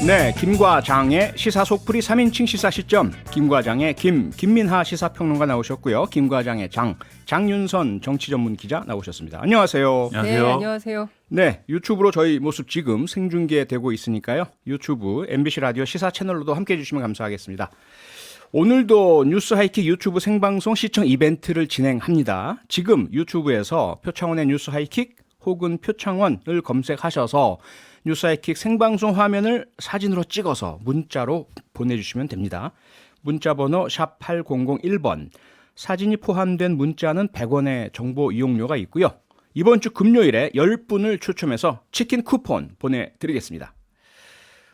네, 김과장의 시사 속풀이 3인칭 시사 시점, 김과장의 김민하 시사평론가 나오셨고요. 김과장의 장윤선 정치전문 기자 나오셨습니다. 안녕하세요. 안녕하세요. 네, 안녕하세요. 네, 유튜브로 저희 모습 지금 생중계되고 있으니까요. 유튜브 MBC 라디오 시사 채널로도 함께해 주시면 감사하겠습니다. 오늘도 뉴스 하이킥 유튜브 생방송 시청 이벤트를 진행합니다. 지금 유튜브에서 표창원의 뉴스 하이킥 혹은 표창원을 검색하셔서 뉴스 하이킥 생방송 화면을 사진으로 찍어서 문자로 보내주시면 됩니다. 문자 번호 샵 8001번, 사진이 포함된 문자는 100원의 정보 이용료가 있고요. 이번 주 금요일에 10분을 추첨해서 치킨 쿠폰 보내드리겠습니다.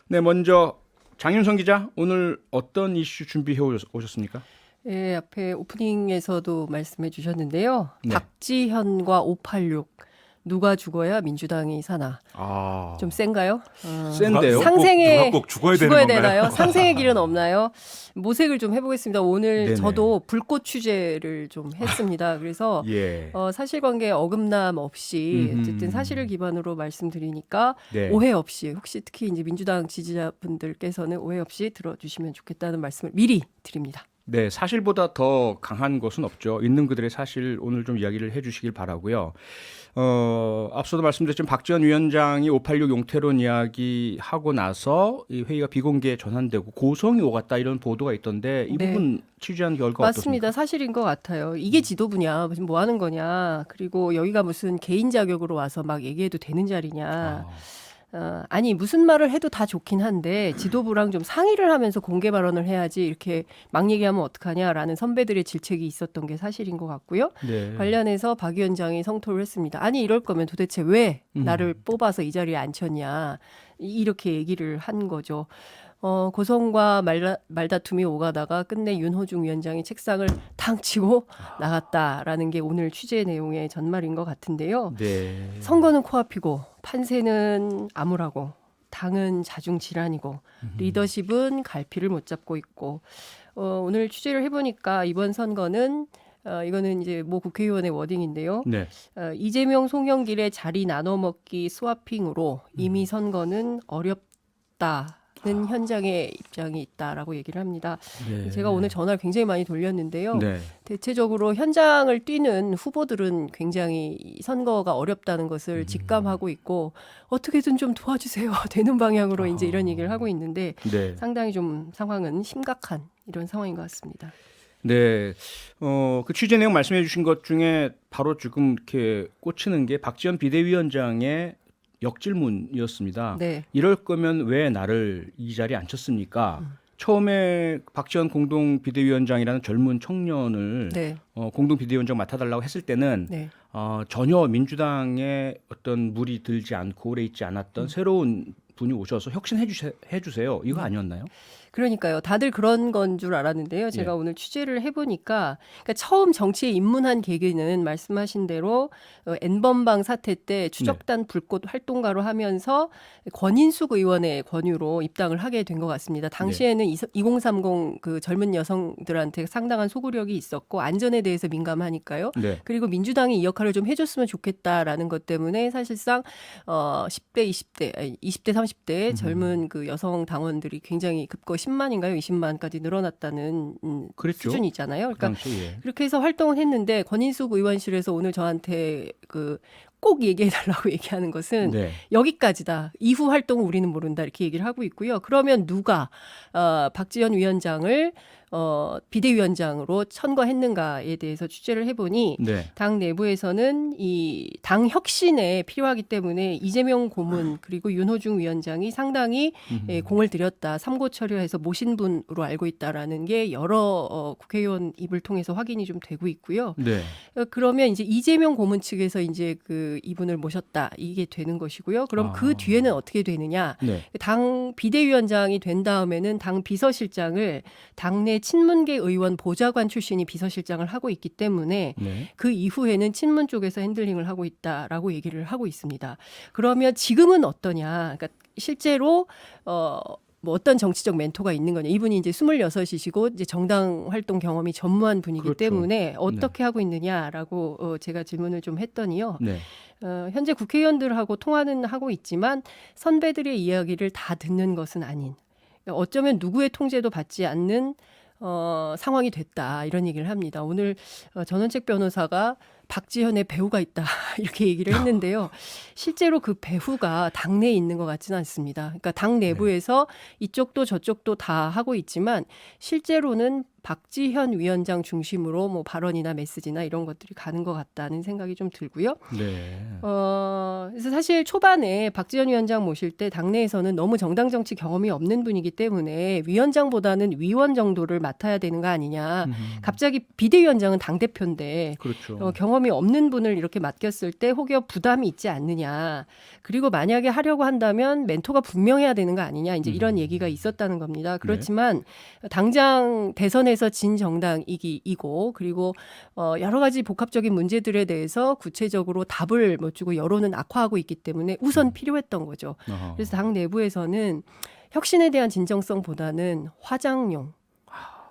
네, 먼저 장윤성 기자, 오늘 어떤 이슈 준비해 오셨습니까? 네, 앞에 오프닝에서도 말씀해 주셨는데요. 네. 박지현과 586 누가 죽어야 민주당이 사나. 좀 센가요? 센데요. 상생의 꼭 죽어야 되는 건가요? 되나요? 상생의 길은 없나요? 모색을 좀 해보겠습니다. 오늘 네네. 저도 불꽃 취재를 좀 했습니다. 그래서 예. 사실관계 어긋남 없이 음흠. 어쨌든 사실을 기반으로 말씀드리니까 네. 오해 없이, 혹시 특히 이제 민주당 지지자분들께서는 오해 없이 들어주시면 좋겠다는 말씀을 미리 드립니다. 네, 사실보다 더 강한 것은 없죠. 있는 그들의 사실 오늘 좀 이야기를 해주시길 바라고요. 앞서도 말씀드렸지만 박지원 위원장이 586 용태론 이야기하고 나서 이 회의가 비공개에 전환되고 고성이 오갔다 이런 보도가 있던데 이 네. 부분 취재한 결과 맞습니다. 어떻습니까? 사실인 것 같아요. 이게 지도부냐, 지금 뭐 하는 거냐, 그리고 여기가 무슨 개인 자격으로 와서 막 얘기해도 되는 자리냐. 아니 무슨 말을 해도 다 좋긴 한데 지도부랑 좀 상의를 하면서 공개 발언을 해야지 이렇게 막 얘기하면 어떡하냐라는 선배들의 질책이 있었던 게 사실인 것 같고요. 네. 관련해서 박 위원장이 성토를 했습니다. 아니 이럴 거면 도대체 왜 나를 뽑아서 이 자리에 앉혔냐 이렇게 얘기를 한 거죠. 고성과 말다툼이 오가다가 끝내 윤호중 위원장이 책상을 탕 치고 나갔다라는 게 오늘 취재 내용의 전말인 것 같은데요. 네. 선거는 코앞이고 판세는 암울하고 당은 자중질환이고 리더십은 갈피를 못 잡고 있고 오늘 취재를 해보니까 이번 선거는 이거는 이제 모 국회의원의 워딩인데요. 네. 이재명 송영길의 자리 나눠먹기 스와핑으로 이미 선거는 어렵다. 는 현장의 입장이 있다라고 얘기를 합니다. 네. 제가 오늘 전화를 굉장히 많이 돌렸는데요. 네. 대체적으로 현장을 뛰는 후보들은 굉장히 선거가 어렵다는 것을 직감하고 있고 어떻게든 좀 도와주세요. 되는 방향으로 이제 이런 얘기를 하고 있는데 네. 상당히 좀 상황은 심각한 이런 상황인 것 같습니다. 네. 그 취재 내용 말씀해 주신 것 중에 바로 지금 이렇게 꽂히는 게 박지원 비대위원장의 역질문이었습니다. 네. 이럴 거면 왜 나를 이 자리에 앉혔습니까? 처음에 박지원 공동 비대위원장이라는 젊은 청년을 네. 공동 비대위원장 맡아달라고 했을 때는 네. 전혀 민주당에 어떤 물이 들지 않고 오래 있지 않았던 새로운 분이 오셔서 혁신해 주세요. 이거 아니었나요? 그러니까요. 다들 그런 건 줄 알았는데요. 제가 예. 오늘 취재를 해보니까 그러니까 처음 정치에 입문한 계기는 말씀하신 대로 N번방 사태 때 추적단 불꽃 활동가로 하면서 권인숙 의원의 권유로 입당을 하게 된 것 같습니다. 당시에는 2030 그 젊은 여성들한테 상당한 소구력이 있었고 안전에 대해서 민감하니까요. 네. 그리고 민주당이 이 역할을 좀 해줬으면 좋겠다라는 것 때문에 사실상 10대, 20대, 30대 젊은 그 여성 당원들이 굉장히 급거 10만인가요? 20만까지 늘어났다는 그랬죠. 수준이 있잖아요. 그 그러니까 당시, 예. 그렇게 해서 활동을 했는데 권인숙 의원실에서 오늘 저한테 꼭 얘기해달라고 얘기하는 것은 네. 여기까지다. 이후 활동은 우리는 모른다. 이렇게 얘기를 하고 있고요. 그러면 누가 박지원 위원장을 비대위원장으로 선거했는가에 대해서 취재를 해보니 네. 당 내부에서는 이 당 혁신에 필요하기 때문에 이재명 고문 그리고 윤호중 위원장이 상당히 공을 들였다. 삼고 처리해서 모신 분으로 알고 있다라는 게 여러 국회의원 입을 통해서 확인이 좀 되고 있고요. 네. 그러면 이제 이재명 고문 측에서 이제 이분을 모셨다. 이게 되는 것이고요. 그럼 그 뒤에는 어떻게 되느냐? 네. 당 비대위원장이 된 다음에는 당 비서실장을 당내 친문계 의원 보좌관 출신이 비서실장을 하고 있기 때문에 네. 그 이후에는 친문 쪽에서 핸들링을 하고 있다라고 얘기를 하고 있습니다. 그러면 지금은 어떠냐? 그러니까 실제로 뭐 어떤 정치적 멘토가 있는 거냐. 이분이 이제 26이시고 이제 정당 활동 경험이 전무한 분이기 그렇죠. 때문에 어떻게 하고 있느냐라고 제가 질문을 좀 했더니요. 네. 현재 국회의원들하고 통화는 하고 있지만 선배들의 이야기를 다 듣는 것은 아닌, 어쩌면 누구의 통제도 받지 않는 상황이 됐다, 이런 얘기를 합니다. 오늘 전원책 변호사가 박지현의 배후가 있다 이렇게 얘기를 했는데요. 실제로 그 배후가 당내에 있는 것 같지는 않습니다. 그러니까 당 내부에서 이쪽도 저쪽도 다 하고 있지만 실제로는 박지현 위원장 중심으로 뭐 발언이나 메시지나 이런 것들이 가는 것 같다는 생각이 좀 들고요. 네. 그래서 사실 초반에 박지현 위원장 모실 때 당내에서는 너무 정당 정치 경험이 없는 분이기 때문에 위원장보다는 위원 정도를 맡아야 되는 거 아니냐. 갑자기 비대위원장은 당대표인데 그렇죠. 경험이 없는 분을 이렇게 맡겼을 때 혹여 부담이 있지 않느냐. 그리고 만약에 하려고 한다면 멘토가 분명해야 되는 거 아니냐. 이제 이런 얘기가 있었다는 겁니다. 그렇지만 당장 대선에서 진 정당이고 그리고 여러 가지 복합적인 문제들에 대해서 구체적으로 답을 못 주고 여론은 악화하고 있기 때문에 우선 필요했던 거죠. 그래서 당 내부에서는 혁신에 대한 진정성보다는 화장용,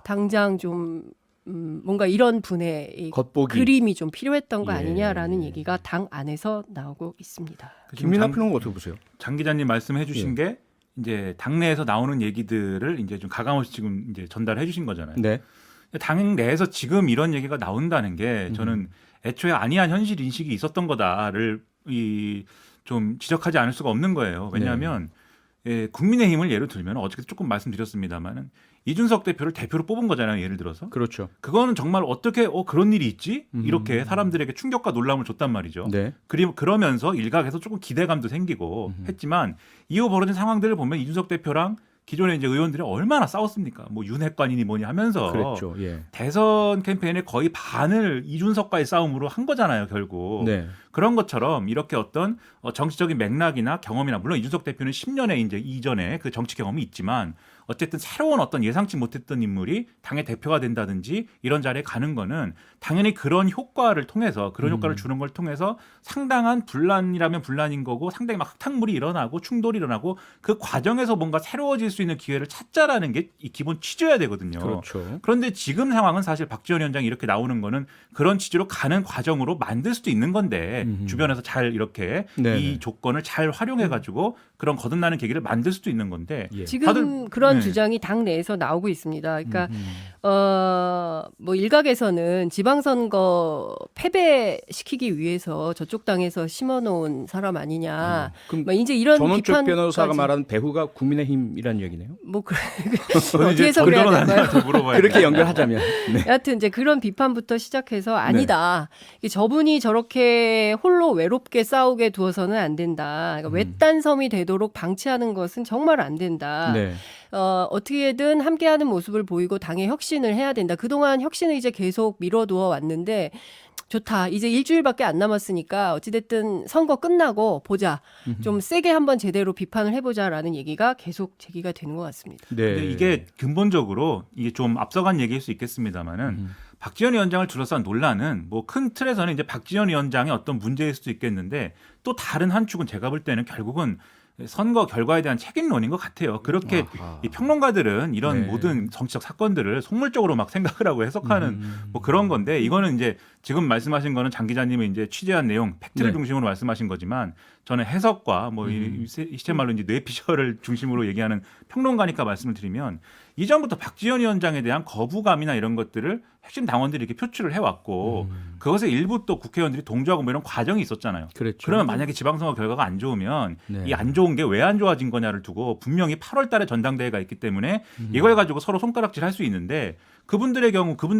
당장 좀 뭔가 이런 분의 이 겉보기. 그림이 좀 필요했던 거 예. 아니냐라는 얘기가 당 안에서 나오고 있습니다. 김민하 평론가 어떻게 보세요? 장 기자님 말씀해 주신 게 이제 당내에서 나오는 얘기들을 이제 좀 가감없이 지금 이제 전달해 주신 거잖아요. 네. 당 내에서 지금 이런 얘기가 나온다는 게 저는 애초에 아니한 현실 인식이 있었던 거다를 좀 지적하지 않을 수가 없는 거예요. 왜냐하면 국민의힘을 예를 들면 어저께 조금 말씀드렸습니다만은 이준석 대표를 대표로 뽑은 거잖아요. 예를 들어서. 그렇죠. 그거는 정말 어떻게 그런 일이 있지? 이렇게 사람들에게 충격과 놀람을 줬단 말이죠. 네. 그러면서 일각에서 조금 기대감도 생기고 했지만 이후 벌어진 상황들을 보면 이준석 대표랑 기존에 이제 의원들이 얼마나 싸웠습니까? 뭐 윤핵관이니 뭐니 하면서 그랬죠. 예. 대선 캠페인의 거의 반을 이준석과의 싸움으로 한 거잖아요, 결국. 네. 그런 것처럼 이렇게 어떤 정치적인 맥락이나 경험이나 물론 이준석 대표는 10년의 이제 이전에 그 정치 경험이 있지만 어쨌든 새로운 어떤 예상치 못했던 인물이 당의 대표가 된다든지 이런 자리에 가는 거는 당연히 그런 효과를 통해서 그런 효과를 주는 걸 통해서 상당한 분란이라면 분란인 거고 상당히 막 흙탕물이 일어나고 충돌이 일어나고 그 과정에서 뭔가 새로워질 수 있는 기회를 찾자라는 게 이 기본 취지여야 되거든요. 그렇죠. 그런데 지금 상황은 사실 박지원 위원장이 이렇게 나오는 거는 그런 취지로 가는 과정으로 만들 수도 있는 건데 주변에서 잘 이렇게 네네. 이 조건을 잘 활용해 가지고 그런 거듭나는 계기를 만들 수도 있는 건데 예. 지금 다들- 그런 네. 주장이 당 내에서 나오고 있습니다. 그러니까 뭐 일각에서는 지방선거 패배시키기 위해서 저쪽 당에서 심어놓은 사람 아니냐. 그럼 뭐 이제 이런 전원쪽 비판까지. 변호사가 말하는 배후가 국민의힘이라는 얘기네요. 뭐 저는 이제 어디에서 그래야 될까요? 전전원한테 물어봐야 그렇게 연결하자면. 네. 여하튼 이제 그런 비판부터 시작해서 아니다. 저분이 저렇게 홀로 외롭게 싸우게 두어서는 안 된다. 그러니까 외딴 섬이 되도록 방치하는 것은 정말 안 된다. 네. 어떻게든 함께하는 모습을 보이고 당의 혁신을 해야 된다. 그동안 혁신을 이제 계속 미뤄두어 왔는데 좋다. 이제 일주일밖에 안 남았으니까 어찌됐든 선거 끝나고 보자. 좀 세게 한번 제대로 비판을 해보자라는 얘기가 계속 제기가 되는 것 같습니다. 네. 근데 이게 근본적으로 이게 좀 앞서간 얘기일 수 있겠습니다만은 박지원 위원장을 둘러싼 논란은 뭐 큰 틀에서는 이제 박지원 위원장의 어떤 문제일 수도 있겠는데 또 다른 한 축은 제가 볼 때는 결국은 선거 결과에 대한 책임론인 것 같아요. 그렇게 아하. 이 평론가들은 이런 네. 모든 정치적 사건들을 속물적으로 막 생각을 하고 해석하는 뭐 그런 건데 이거는 이제 지금 말씀하신 거는 장 기자님이 이제 취재한 내용 팩트를 네. 중심으로 말씀하신 거지만 저는 해석과 뭐 이 시체 말로 이제 뇌피셜을 중심으로 얘기하는 평론가니까 말씀을 드리면 이전부터 박지원 위원장에 대한 거부감이나 이런 것들을 핵심 당원들이 이렇게 표출을 해왔고 그것에 일부 또 국회의원들이 동조하고 뭐 이런 과정이 있었잖아요. 그렇죠. 그러면 만약에 지방선거 결과가 안 좋으면 네. 이 안 좋은 게 왜 안 좋아진 거냐를 두고 분명히 8월 달에 전당대회가 있기 때문에 이걸 가지고 서로 손가락질 할 수 있는데 그분들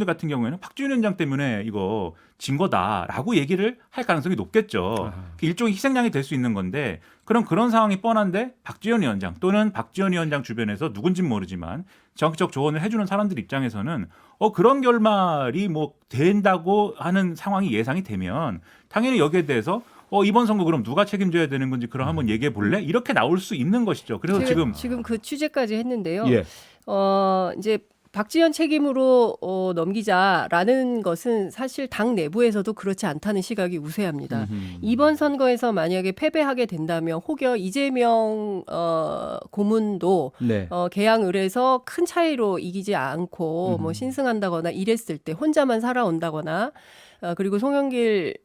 같은 경우에는 박지원 위원장 때문에 이거 진 거다라고 얘기를 할 가능성이 높겠죠. 일종의 희생양이 될 수 있는 건데 그럼 그런 상황이 뻔한데 박지원 위원장 또는 박지원 위원장 주변에서 누군진 모르지만 정치적 조언을 해주는 사람들 입장에서는 그런 결말이 뭐 된다고 하는 상황이 예상이 되면 당연히 여기에 대해서 이번 선거 그럼 누가 책임져야 되는 건지 그럼 한번 얘기해 볼래? 이렇게 나올 수 있는 것이죠. 그래서 제가 지금 지금 그 취재까지 했는데요. 예. 이제 박지원 책임으로 넘기자라는 것은 사실 당 내부에서도 그렇지 않다는 시각이 우세합니다. 이번 선거에서 만약에 패배하게 된다면 혹여 이재명 고문도 네. 개항을 해서 큰 차이로 이기지 않고 뭐 신승한다거나 이랬을 때 혼자만 살아온다거나 그리고 송영길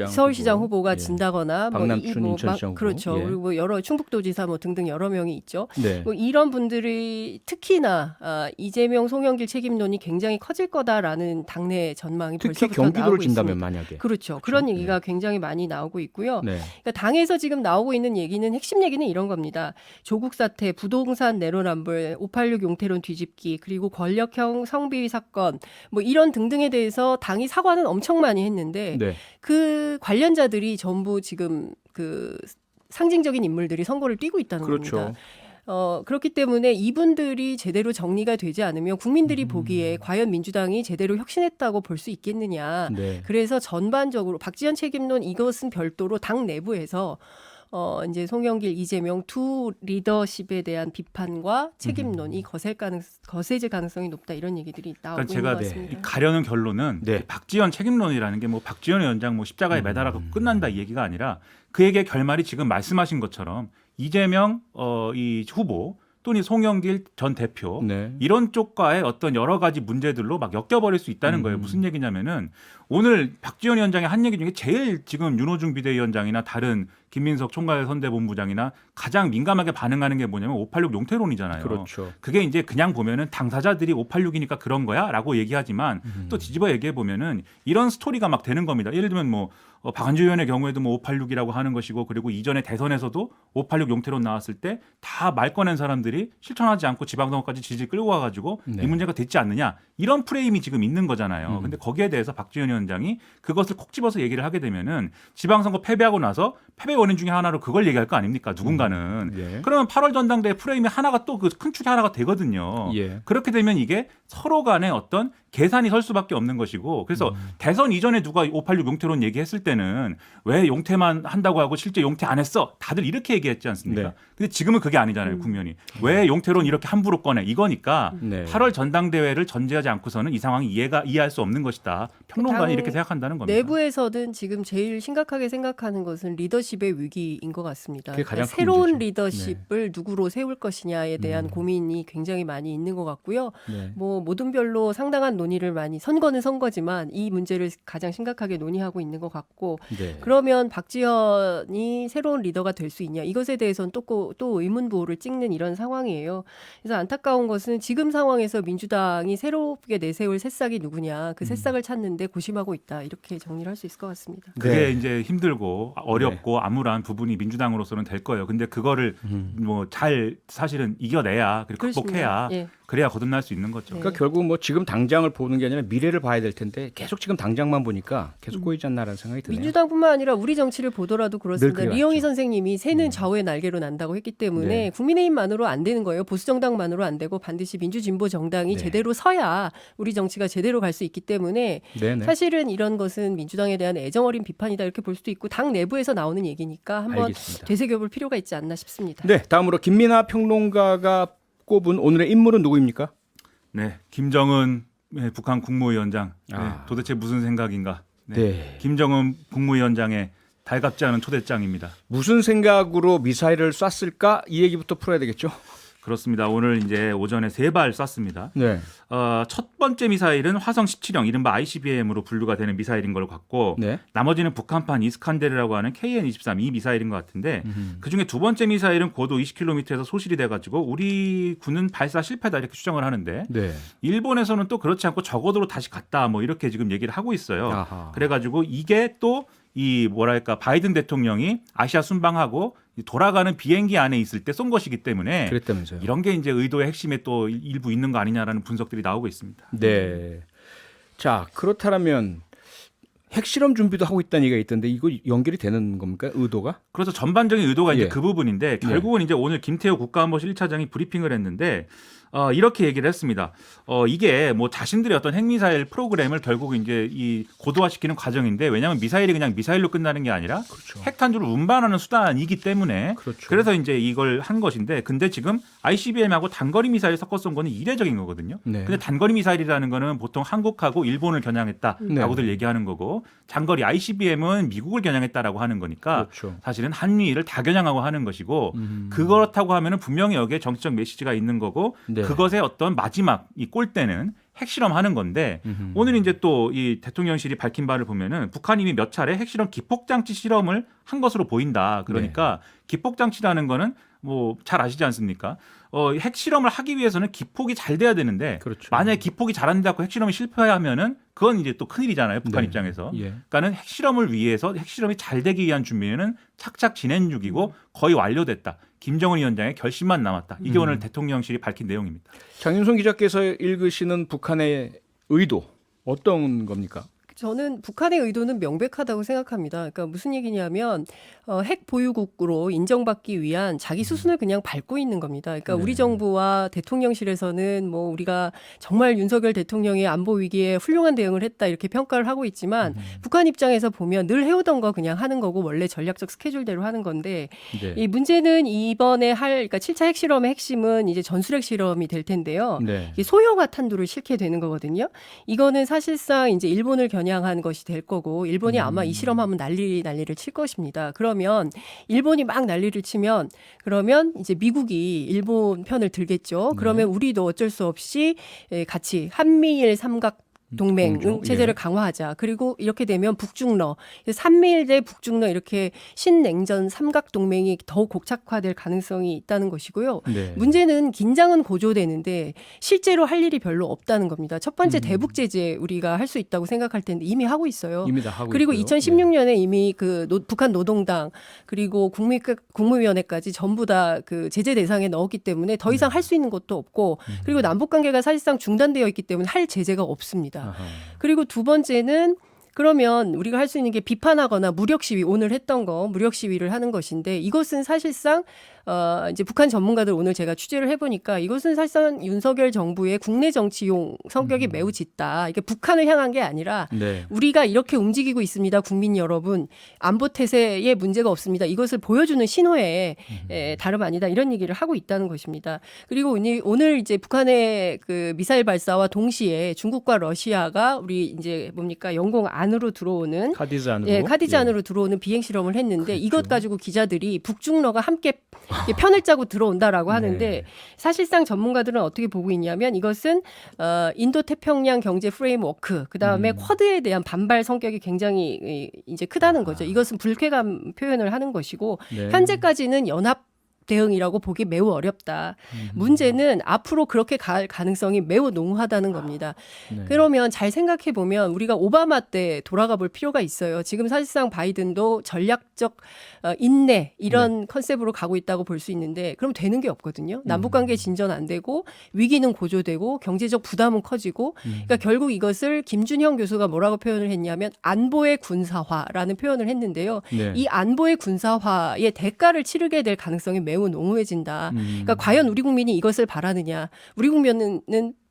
서울시장 후보가 예. 진다거나 박남춘 인천시장 후보. 그렇죠. 예. 그리고 뭐 여러 충북도지사 뭐 등등 여러 명이 있죠. 네. 뭐 이런 분들이 특히나 이재명 송영길 책임론이 굉장히 커질 거다라는 당내 전망이 특히 벌써부터 경기도를 나오고 진다면 있습니다. 만약에. 그렇죠. 그런 얘기가 굉장히 많이 나오고 있고요. 네. 그러니까 당에서 지금 나오고 있는 얘기는 핵심 얘기는 이런 겁니다. 조국 사태, 부동산 내로남불, 586 용태론 뒤집기, 그리고 권력형 성비위 사건 뭐 이런 등등에 대해서 당이 사과는 엄청 많이 했는데 네. 그 관련자들이 전부 지금 그 상징적인 인물들이 선거를 뛰고 있다는 그렇죠. 겁니다. 그렇기 때문에 이분들이 제대로 정리가 되지 않으면 국민들이 보기에 과연 민주당이 제대로 혁신했다고 볼 수 있겠느냐. 네. 그래서 전반적으로 박지원 책임론 이것은 별도로 당 내부에서 이제 송영길, 이재명 두 리더십에 대한 비판과 책임론이 거세질 가능성이 높다 이런 얘기들이 나오고 그러니까 있는 것 제가 같습니다. 가려는 결론은 네. 박지원 책임론이라는 게 뭐 박지원 위원장 뭐 십자가에 매달아서 끝난다 이 얘기가 아니라 그에게 결말이 지금 말씀하신 것처럼 이재명 이 후보 또는 송영길 전 대표 네. 이런 쪽과의 어떤 여러 가지 문제들로 막 엮여버릴 수 있다는 거예요. 무슨 얘기냐면은 오늘 박지원 위원장의 한 얘기 중에 제일 지금 윤호중 비대위원장이나 다른 김민석 총괄선대본부장이나 가장 민감하게 반응하는 게 뭐냐면 586 용태론이잖아요. 그렇죠. 그게 이제 그냥 보면은 당사자들이 586이니까 그런 거야라고 얘기하지만 또 뒤집어 얘기해 보면은 이런 스토리가 막 되는 겁니다. 예를 들면 뭐 박한주 의원의 경우에도 뭐 586이라고 하는 것이고 그리고 이전에 대선에서도 586 용태론 나왔을 때 다 말 꺼낸 사람들이 실천하지 않고 지방선거까지 질질 끌고 와가지고 네. 이 문제가 됐지 않느냐 이런 프레임이 지금 있는 거잖아요. 근데 거기에 대해서 박지원 위원장이 그것을 콕 집어서 얘기를 하게 되면은 지방선거 패배하고 나서 패배 원인 중에 하나로 그걸 얘기할 거 아닙니까? 누군가는. 예. 그러면 8월 전당대회 프레임이 하나가 또 그 큰 축이 하나가 되거든요. 예. 그렇게 되면 이게 서로 간에 어떤 계산이 설 수밖에 없는 것이고 그래서 대선 이전에 누가 586 용태론 얘기했을 때는 왜 용태만 한다고 하고 실제 용태 안 했어? 다들 이렇게 얘기했지 않습니까? 네. 근데 지금은 그게 아니잖아요. 국면이. 왜 용태론 이렇게 함부로 꺼내? 이거니까 네. 8월 전당대회를 전제하지 않고서는 이 상황이 이해할 수 없는 것이다. 평론가는 당 이렇게 생각한다는 겁니다. 내부에서는 지금 제일 심각하게 생각하는 것은 리더십의 위기인 것 같습니다. 그게 가장 큰 새로운 문제죠. 리더십을 누구로 세울 것이냐에 대한 고민이 굉장히 많이 있는 것 같고요. 네. 뭐 모든 별로 상당한 논의를 많이 선거는 선거지만 이 문제를 가장 심각하게 논의하고 있는 것 같고 네. 그러면 박지원이 새로운 리더가 될 수 있냐 이것에 대해서는 또 의문부호를 찍는 이런 상황이에요. 그래서 안타까운 것은 지금 상황에서 민주당이 새롭게 내세울 새싹이 누구냐 그 새싹을 찾는데 고심하고 있다 이렇게 정리를 할 수 있을 것 같습니다. 그게 네. 이제 힘들고 어렵고 암울한 부분이 민주당으로서는 될 거예요. 근데 그거를 뭐 잘 사실은 이겨내야 그리고 극복해야 예. 그래야 거듭날 수 있는 거죠. 네. 그러니까 결국 뭐 지금 당장을 보는 게 아니라 미래를 봐야 될 텐데 계속 지금 당장만 보니까 계속 꼬이지 않나라는 생각이 드네요. 민주당뿐만 아니라 우리 정치를 보더라도 그렇습니다. 그래왔죠. 리영희 선생님이 새는 좌우의 날개로 난다고 했기 때문에 네. 국민의힘만으로 안 되는 거예요. 보수 정당만으로 안 되고 반드시 민주진보 정당이 네. 제대로 서야 우리 정치가 제대로 갈 수 있기 때문에 네네. 사실은 이런 것은 민주당에 대한 애정어린 비판이다 이렇게 볼 수도 있고 당 내부에서 나오는 얘기니까 한번 알겠습니다. 되새겨볼 필요가 있지 않나 싶습니다. 네, 다음으로 김민하 평론가가 꼽은 오늘의 인물은 누구입니까? 네, 김정은 북한 국무위원장. 네, 아. 도대체 무슨 생각인가? 네. 네. 김정은 국무위원장의 달갑지 않은 초대장입니다. 무슨 생각으로 미사일을 쐈을까? 이 얘기부터 풀어야 되겠죠? 그렇습니다. 오늘 이제 오전에 3발 쐈습니다. 네. 첫 번째 미사일은 화성 17형 이른바 ICBM으로 분류가 되는 미사일인 걸 같고 네. 나머지는 북한판 이스칸데르라고 하는 KN-23 이 미사일인 것 같은데 그중에 두 번째 미사일은 고도 20km에서 소실이 돼가지고 우리 군은 발사 실패다 이렇게 추정을 하는데 네. 일본에서는 또 그렇지 않고 저고도로 다시 갔다 뭐 이렇게 지금 얘기를 하고 있어요. 아하. 그래가지고 이게 또 이 뭐랄까 바이든 대통령이 아시아 순방하고 돌아가는 비행기 안에 있을 때 쏜 것이기 때문에 그랬다면서요. 이런 게 이제 의도의 핵심에 또 일부 있는 거 아니냐라는 분석들이 나오고 있습니다. 네. 자, 그렇다면 핵실험 준비도 하고 있다는 얘기가 있던데 이거 연결이 되는 겁니까? 의도가? 그래서 전반적인 의도가 이제 예. 그 부분인데 결국은 이제 오늘 김태호 국가안보실 1차장이 브리핑을 했는데 이렇게 얘기를 했습니다. 이게 뭐 자신들의 어떤 핵미사일 프로그램을 결국 이제 이 고도화시키는 과정인데 왜냐하면 미사일이 그냥 미사일로 끝나는 게 아니라 그렇죠. 핵탄두를 운반하는 수단이기 때문에 그렇죠. 그래서 이제 이걸 한 것인데 근데 지금 ICBM하고 단거리 미사일 섞어 쏜 거는 이례적인 거거든요. 네. 근데 단거리 미사일이라는 거는 보통 한국하고 일본을 겨냥했다라고들 네. 얘기하는 거고 장거리 ICBM은 미국을 겨냥했다라고 하는 거니까 그렇죠. 사실은 한미를 다 겨냥하고 하는 것이고 그렇다고 하면은 분명히 여기에 정치적 메시지가 있는 거고 네. 그것의 어떤 마지막 이 꼴대는 핵실험하는 건데 오늘 이제 또 이 대통령실이 밝힌 바를 보면은 북한이 이미 몇 차례 핵실험 기폭장치 실험을 한 것으로 보인다. 그러니까 기폭장치라는 거는 뭐 잘 아시지 않습니까? 핵실험을 하기 위해서는 기폭이 잘 돼야 되는데 그렇죠. 만약에 기폭이 잘 안 돼서 핵실험이 실패하면은 그건 이제 또 큰일이잖아요. 북한 네. 입장에서. 예. 그러니까는 핵실험을 위해서 핵실험이 잘 되기 위한 준비는 착착 진행 중이고 거의 완료됐다. 김정은 위원장의 결심만 남았다. 이게 오늘 대통령실이 밝힌 내용입니다. 장윤성 기자께서 읽으시는 북한의 의도 어떤 겁니까? 저는 북한의 의도는 명백하다고 생각합니다. 그러니까 무슨 얘기냐면 핵 보유국으로 인정받기 위한 자기 수순을 그냥 밟고 있는 겁니다. 그러니까 네. 우리 정부와 대통령실에서는 뭐 우리가 정말 윤석열 대통령의 안보 위기에 훌륭한 대응을 했다 이렇게 평가를 하고 있지만 북한 입장에서 보면 늘 해오던 거 그냥 하는 거고 원래 전략적 스케줄대로 하는 건데 네. 이 문제는 이번에 그러니까 7차 핵실험의 핵심은 이제 전술핵 실험이 될 텐데요. 네. 이게 소형화 탄두를 싣게 되는 거거든요. 이거는 사실상 이제 일본을 겨냥한 것이 될 거고 일본이 아마 이 실험하면 난리를 칠 것입니다. 그러면 일본이 막 난리를 치면 그러면 이제 미국이 일본 편을 들겠죠. 그러면 우리도 어쩔 수 없이 같이 한미일 삼각 동맹 공조, 체제를 예. 강화하자. 그리고 이렇게 되면 북중러, 한미일 대 북중러 이렇게 신냉전 삼각 동맹이 더욱 곡착화될 가능성이 있다는 것이고요. 네. 문제는 긴장은 고조되는데 실제로 할 일이 별로 없다는 겁니다. 첫 번째 대북 제재 우리가 할 수 있다고 생각할 텐데 이미 하고 있어요. 이미 다 하고 그리고 있고요. 2016년에 이미 그 북한 노동당 그리고 국무위원회까지 전부 다 그 제재 대상에 넣었기 때문에 더 이상 할 수 있는 것도 없고 그리고 남북 관계가 사실상 중단되어 있기 때문에 할 제재가 없습니다. 아하. 그리고 두 번째는 그러면 우리가 할 수 있는 게 비판하거나 무력 시위 오늘 했던 거 무력 시위를 하는 것인데 이것은 사실상 이제 북한 전문가들 오늘 제가 취재를 해보니까 이것은 사실상 윤석열 정부의 국내 정치용 성격이 매우 짙다. 이게 북한을 향한 게 아니라 네. 우리가 이렇게 움직이고 있습니다. 국민 여러분. 안보 태세에 문제가 없습니다. 이것을 보여주는 신호에 다름 아니다. 이런 얘기를 하고 있다는 것입니다. 그리고 오늘 이제 북한의 그 미사일 발사와 동시에 중국과 러시아가 우리 이제 뭡니까 영공 안으로 들어오는 카디즈 안으로. 예, 카디즈 예. 안으로 들어오는 비행 실험을 했는데 그렇죠. 이것 가지고 기자들이 북중러가 함께 편을 짜고 들어온다라고 하는데 네. 사실상 전문가들은 어떻게 보고 있냐면 이것은 인도 태평양 경제 프레임워크 그다음에 쿼드에 대한 반발 성격이 굉장히 이제 크다는 거죠. 이것은 불쾌감 표현을 하는 것이고 네. 현재까지는 연합 대응이라고 보기 매우 어렵다. 문제는 앞으로 그렇게 갈 가능성이 매우 농후하다는 겁니다. 네. 그러면 잘 생각해 보면 우리가 오바마 때 돌아가 볼 필요가 있어요. 지금 사실상 바이든도 전략적 인내 이런 컨셉으로 가고 있다고 볼 수 있는데 그럼 되는 게 없거든요. 남북관계 진전 안 되고 위기는 고조되고 경제적 부담은 커지고 그러니까 결국 이것을 김준형 교수가 뭐라고 표현을 했냐면 안보의 군사화라는 표현을 했는데요. 네. 이 안보의 군사화의 대가를 치르게 될 가능성이 매우 농후해진다. 그러니까 과연 우리 국민이 이것을 바라느냐. 우리 국민은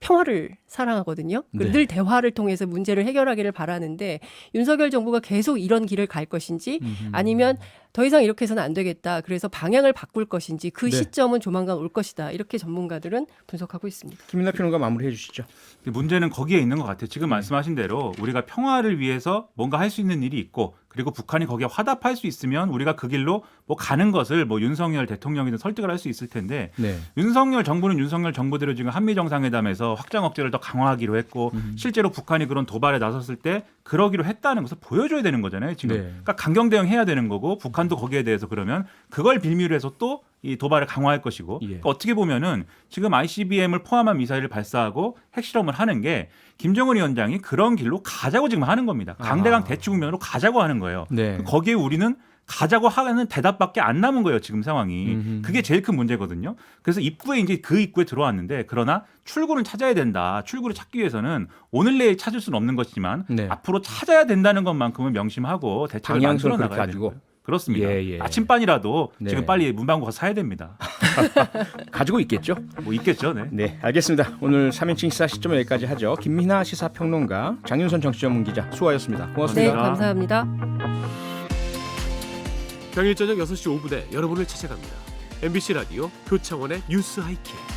평화를 사랑하거든요. 네. 늘 대화를 통해서 문제를 해결하기를 바라는데 윤석열 정부가 계속 이런 길을 갈 것인지 아니면 더 이상 이렇게 해서는 안 되겠다. 그래서 방향을 바꿀 것인지 그 네. 시점은 조만간 올 것이다. 이렇게 전문가들은 분석하고 있습니다. 김민하 평론가 마무리해 주시죠. 문제는 거기에 있는 것 같아요. 지금 말씀하신 대로 우리가 평화를 위해서 뭔가 할 수 있는 일이 있고 그리고 북한이 거기에 화답할 수 있으면 우리가 그 길로 뭐 가는 것을 뭐 윤석열 대통령이든 설득을 할 수 있을 텐데 네. 윤석열 정부는 윤석열 정부대로 지금 한미 정상회담에서 확장 억제를 더 강화하기로 했고 실제로 북한이 그런 도발에 나섰을 때 그러기로 했다는 것을 보여줘야 되는 거잖아요. 지금 네. 그러니까 강경 대응해야 되는 거고 북한도 거기에 대해서 그러면 그걸 빌미로 해서 또 이 도발을 강화할 것이고 예. 그러니까 어떻게 보면은 지금 ICBM을 포함한 미사일을 발사하고 핵실험을 하는 게 김정은 위원장이 그런 길로 가자고 지금 하는 겁니다. 강대강 대치 국면으로 가자고 하는 거예요. 네. 거기에 우리는 가자고 하는 대답밖에 안 남은 거예요. 지금 상황이. 그게 제일 큰 문제거든요. 그래서 입구에 이제 그 입구에 들어왔는데 그러나 출구를 찾아야 된다. 출구를 찾기 위해서는 오늘 내일 찾을 수는 없는 것이지만 네. 앞으로 찾아야 된다는 것만큼은 명심하고 대책을 방향성을 만들어 그렇게 나가야 가지고. 되는 거예요. 그렇습니다. 예, 예. 아침반이라도 네. 지금 빨리 문방구 가서 사야 됩니다. 가지고 있겠죠? 뭐 있겠죠. 네. 네, 알겠습니다. 오늘 3인칭 시사 시점은 여기까지 하죠. 김민하 시사평론가, 장윤선 정치전문기자 수고하셨습니다. 네, 고맙습니다. 감사합니다. 평일 저녁 6시 5분에 여러분을 찾아갑니다. MBC 라디오 표창원의 뉴스 하이킥.